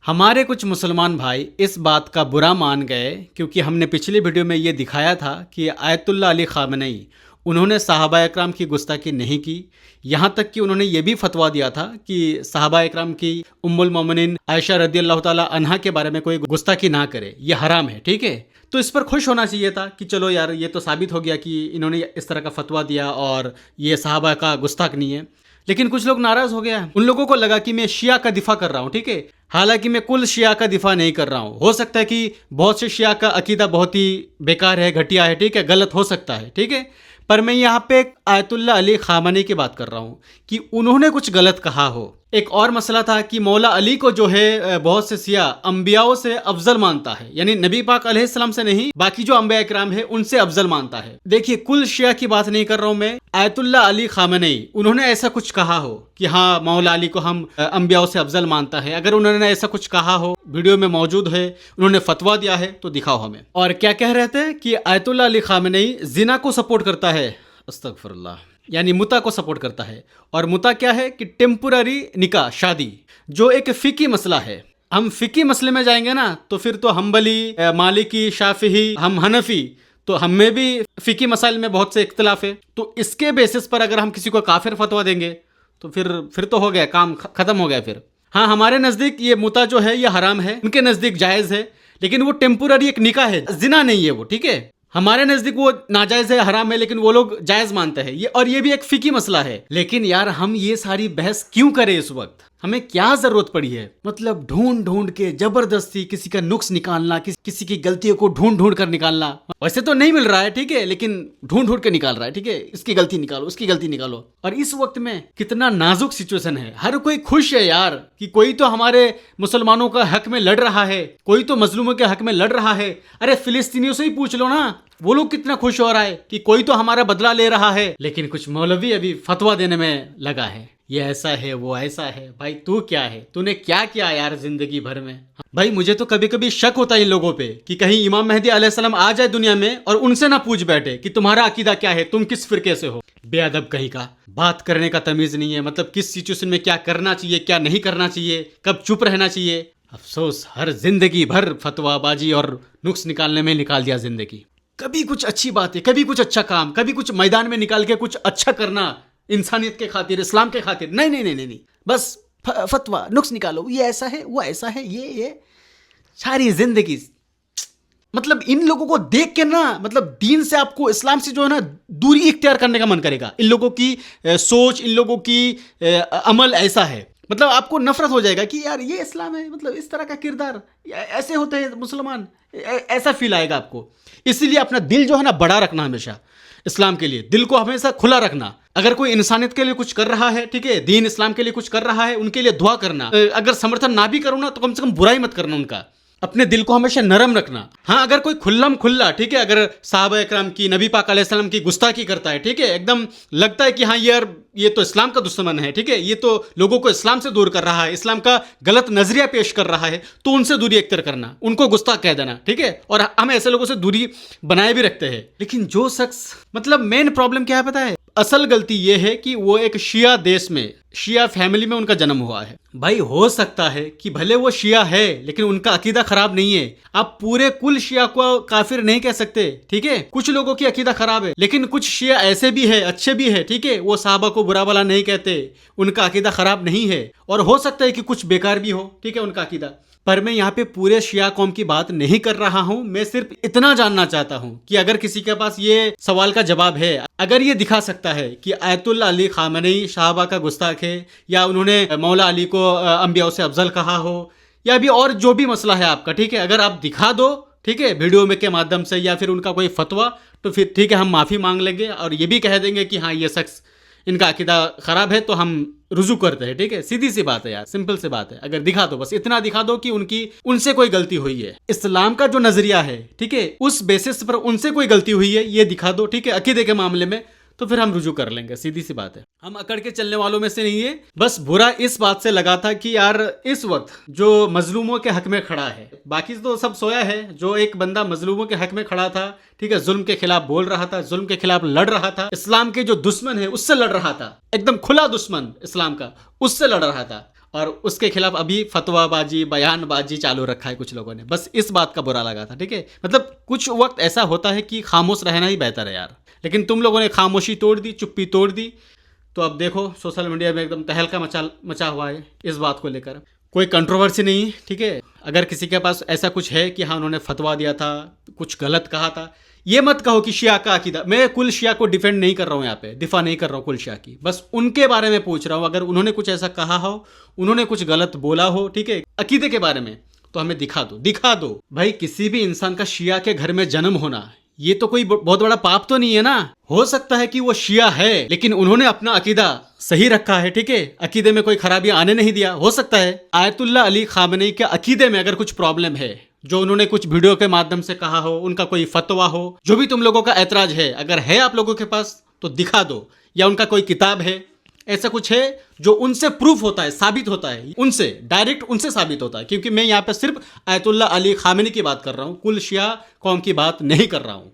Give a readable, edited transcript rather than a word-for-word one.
हमारे कुछ मुसलमान भाई इस बात का बुरा मान गए क्योंकि हमने पिछली वीडियो में ये दिखाया था कि आयतुल्लाह अली ख़ामेनी उन्होंने सहाबा इकराम की गुस्ताखी नहीं की। यहाँ तक कि उन्होंने ये भी फतवा दिया था कि सहाबा इकराम की उम्मुल मोमिनीन आयशा रदी अल्लाह ताला अन्हा के बारे में कोई गुस्ताखी ना करे, ये हराम है। ठीक है, तो इस पर खुश होना चाहिए था कि चलो यार ये तो साबित हो गया कि इन्होंने इस तरह का फतवा दिया और ये सहाबा का गुस्ताख नहीं है। लेकिन कुछ लोग नाराज हो गया, उन लोगों को लगा कि मैं शिया का दिफा कर रहा हूँ। ठीक है, हालांकि मैं कुल शिया का दिफा नहीं कर रहा हूँ। हो सकता है कि बहुत से शिया का अकीदा बहुत ही बेकार है, घटिया है, ठीक है, गलत हो सकता है। ठीक है, पर मैं यहाँ पे आयतुल्लाह अली ख़ामेनी की बात कर रहा हूँ कि उन्होंने कुछ गलत कहा हो। एक और मसला था कि मौला अली को जो है बहुत से शिया अंबियाओं से अफजल मानता है, यानी नबी पाक अलैहिस्सलाम से नहीं, बाकी जो अंबिया इकराम है उनसे अफजल मानता है। देखिए, कुल शिया की बात नहीं कर रहा हूँ मैं, आयतुल्लाह अली ख़ामेनी उन्होंने ऐसा कुछ कहा हो कि हाँ मौला अली को हम अंबियाओं से अफजल मानता है, अगर उन्होंने ऐसा कुछ कहा हो, वीडियो में मौजूद है, उन्होंने फतवा दिया है, तो दिखाओ हमें। और क्या कह रहे थे कि आयतुल्लाह अली ख़ामेनी जिना को सपोर्ट करता है, अस्तगफुरुल्लाह, यानी मुता को सपोर्ट करता है। और मुता क्या है कि टेम्पुररी निकाह, शादी, जो एक फिकी मसला है। हम फिकी मसले में जाएंगे ना तो फिर तो हम्बली, मालिकी, शाफिही, हम हनफी, तो हम में भी फिकी मसाइल में बहुत से इख्तलाफ है। तो इसके बेसिस पर अगर हम किसी को काफिर फतवा देंगे तो फिर तो हो गया, काम खत्म हो गया। फिर हाँ, हमारे नज़दीक ये मुता जो है ये हराम है, उनके नज़दीक जायज़ है, लेकिन वो टेम्पुररी एक निकाह है, जिना नहीं है वो। ठीक है, हमारे नजदीक वो नाजायज है, हराम है, लेकिन वो लोग जायज मानते हैं ये, और ये भी एक फिकी मसला है। लेकिन यार हम ये सारी बहस क्यों करें इस वक्त? हमें क्या जरूरत पड़ी है? मतलब ढूंढ ढूंढ के जबरदस्ती किसी का नुक्स निकालना, किसी की गलतियों को ढूंढ ढूंढ कर निकालना। वैसे तो नहीं मिल रहा है, ठीक है, लेकिन ढूंढ ढूंढ के निकाल रहा है। ठीक है, इसकी गलती निकालो, उसकी गलती निकालो। और इस वक्त में कितना नाजुक सिचुएशन है, हर कोई खुश है यार कि कोई तो हमारे मुसलमानों का हक में लड़ रहा है, कोई तो मजलूमों के हक में लड़ रहा है। अरे फिलिस्तीनियों से ही पूछ लो ना, वो लोग कितना खुश हो रहा है कि कोई तो हमारा बदला ले रहा है। लेकिन कुछ मौलवी अभी फतवा देने में लगा है, ये ऐसा है, वो ऐसा है। भाई तू क्या है? तूने क्या किया यार जिंदगी भर में? भाई मुझे तो कभी कभी शक होता है इन लोगों पे कि कहीं इमाम मेहदी अलैहिस्सलाम आ जाए दुनिया में और उनसे ना पूछ बैठे कि तुम्हारा अकीदा क्या है, तुम किस फिरके से हो। बेअदब कहीं का, बात करने का तमीज नहीं है, मतलब किस सिचुएशन में क्या करना चाहिए, क्या नहीं करना चाहिए, कब चुप रहना चाहिए। अफसोस, हर जिंदगी भर फतवाबाजी और नुक्स निकालने में निकाल दिया जिंदगी। कभी कुछ अच्छी बात है, कभी कुछ अच्छा काम, कभी कुछ मैदान में निकाल के कुछ अच्छा करना इंसानियत के खातिर, इस्लाम के खातिर। नहीं नहीं नहीं नहीं, नहीं। बस फतवा, नुक्स निकालो, ये ऐसा है, वो ऐसा है, ये सारी जिंदगी। मतलब इन लोगों को देख के ना, मतलब दीन से आपको, इस्लाम से जो है ना दूरी इख्तियार करने का मन करेगा। इन लोगों की सोच, इन लोगों की अमल ऐसा है, मतलब आपको नफरत हो जाएगा कि यार ये इस्लाम है, मतलब इस तरह का किरदार, ऐसे होते हैं मुसलमान, ऐसा फील आएगा आपको। इसीलिए अपना दिल जो है ना बड़ा रखना, हमेशा इस्लाम के लिए दिल को हमेशा खुला रखना। अगर कोई इंसानियत के लिए कुछ कर रहा है, ठीक है, दीन इस्लाम के लिए कुछ कर रहा है, उनके लिए दुआ करना। अगर समर्थन ना भी करो ना तो कम से कम बुराई मत करना उनका। अपने दिल को हमेशा नरम रखना। हाँ, अगर कोई खुल्लम खुल्ला, ठीक है, अगर साहबा इकराम की, नबी पाक अलैहिस्सलाम की गुस्ताखी करता है, ठीक है, एकदम लगता है कि हाँ यार ये तो इस्लाम का दुश्मन है, ठीक है, ये तो लोगों को इस्लाम से दूर कर रहा है, इस्लाम का गलत नजरिया पेश कर रहा है, तो उनसे दूरी इख्तियार करना, उनको गुस्ताख कह देना। ठीक है, और हम ऐसे लोगों से दूरी बनाए भी रखते हैं। लेकिन जो शख्स, मतलब मेन प्रॉब्लम क्या है पता है? असल गलती यह है कि वो एक शिया देश में, शिया फैमिली में उनका जन्म हुआ है। भाई हो सकता है कि भले वो शिया है लेकिन उनका अकीदा खराब नहीं है। आप पूरे कुल शिया को काफिर नहीं कह सकते, ठीक है, कुछ लोगों की अकीदा खराब है, लेकिन कुछ शिया ऐसे भी है, अच्छे भी है, ठीक है, वो साहबा को बुरा भला नहीं कहते, उनका अकीदा खराब नहीं है। और हो सकता है कि कुछ बेकार भी हो, ठीक है, उनका अकीदा। पर मैं यहाँ पे पूरे शिया कौम की बात नहीं कर रहा हूँ, मैं सिर्फ इतना जानना चाहता हूँ कि अगर किसी के पास ये सवाल का जवाब है, अगर ये दिखा सकता है कि आयतुल्लाह अली ख़ामेनी साहबा का गुस्ताख है, या उन्होंने मौला अली को अंबियाओं से अफजल कहा हो, या भी और जो भी मसला है आपका, ठीक है, अगर आप दिखा दो, ठीक है, वीडियो में के माध्यम से या फिर उनका कोई फतवा, तो फिर ठीक है, हम माफ़ी मांग लेंगे और ये भी कह देंगे कि हाँ ये शख्स, इनका अकीदा खराब है, तो हम रुजू करते हैं। ठीक है, सीधी सी बात है यार, सिंपल सी बात है। अगर दिखा दो, बस इतना दिखा दो कि उनसे कोई गलती हुई है, इस्लाम का जो नजरिया है, ठीक है, उस बेसिस पर उनसे कोई गलती हुई है, ये दिखा दो, ठीक है, अकीदे के मामले में, तो फिर हम रुजू कर लेंगे। सीधी सी बात है, हम अकड़ के चलने वालों में से नहीं है। बस बुरा इस बात से लगा था कि यार इस वक्त जो मजलूमों के हक में खड़ा है, बाकी तो सब सोया है, जो एक बंदा मजलूमों के हक में खड़ा था, ठीक है, जुल्म के खिलाफ बोल रहा था, जुल्म के खिलाफ लड़ रहा था, इस्लाम के जो दुश्मन है उससे लड़ रहा था, एकदम खुला दुश्मन इस्लाम का, उससे लड़ रहा था, और उसके खिलाफ अभी फतवाबाजी बयानबाजी चालू रखा है कुछ लोगों ने। बस इस बात का बुरा लगा था, ठीक है। मतलब कुछ वक्त ऐसा होता है कि खामोश रहना ही बेहतर है यार, लेकिन तुम लोगों ने खामोशी तोड़ दी, चुप्पी तोड़ दी। तो अब देखो सोशल मीडिया में एकदम तहलका मचा हुआ है इस बात को लेकर। कोई कंट्रोवर्सी नहीं, ठीक है। अगर किसी के पास ऐसा कुछ है कि हाँ उन्होंने फतवा दिया था, कुछ गलत कहा था, ये मत कहो कि शिया का अकीदा। मैं कुल शिया को डिफेंड नहीं कर रहा हूँ, यहाँ पे दिफा नहीं कर रहा हूँ कुल शिया की, बस उनके बारे में पूछ रहा हूँ। अगर उन्होंने कुछ ऐसा कहा हो, उन्होंने कुछ गलत बोला हो, ठीक है, अकीदे के बारे में, तो हमें दिखा दो भाई। किसी भी इंसान का शिया के घर में जन्म होना ये तो कोई बहुत बड़ा पाप तो नहीं है ना। हो सकता है कि वो शिया है लेकिन उन्होंने अपना अकीदा सही रखा है, ठीक है, अकीदे में कोई खराबी आने नहीं दिया। हो सकता है आयतुल्ला अली खामेनी के अकीदे में अगर कुछ प्रॉब्लम है, जो उन्होंने कुछ वीडियो के माध्यम से कहा हो, उनका कोई फतवा हो, जो भी तुम लोगों का ऐतराज है, अगर है आप लोगों के पास तो दिखा दो। या उनका कोई किताब है, ऐसा कुछ है जो उनसे प्रूफ होता है, साबित होता है, उनसे डायरेक्ट उनसे साबित होता है। क्योंकि मैं यहाँ पे सिर्फ आयतुल्ला अली खामेनी की बात कर रहा हूँ, कुल शिया कौम की बात नहीं कर रहा हूँ।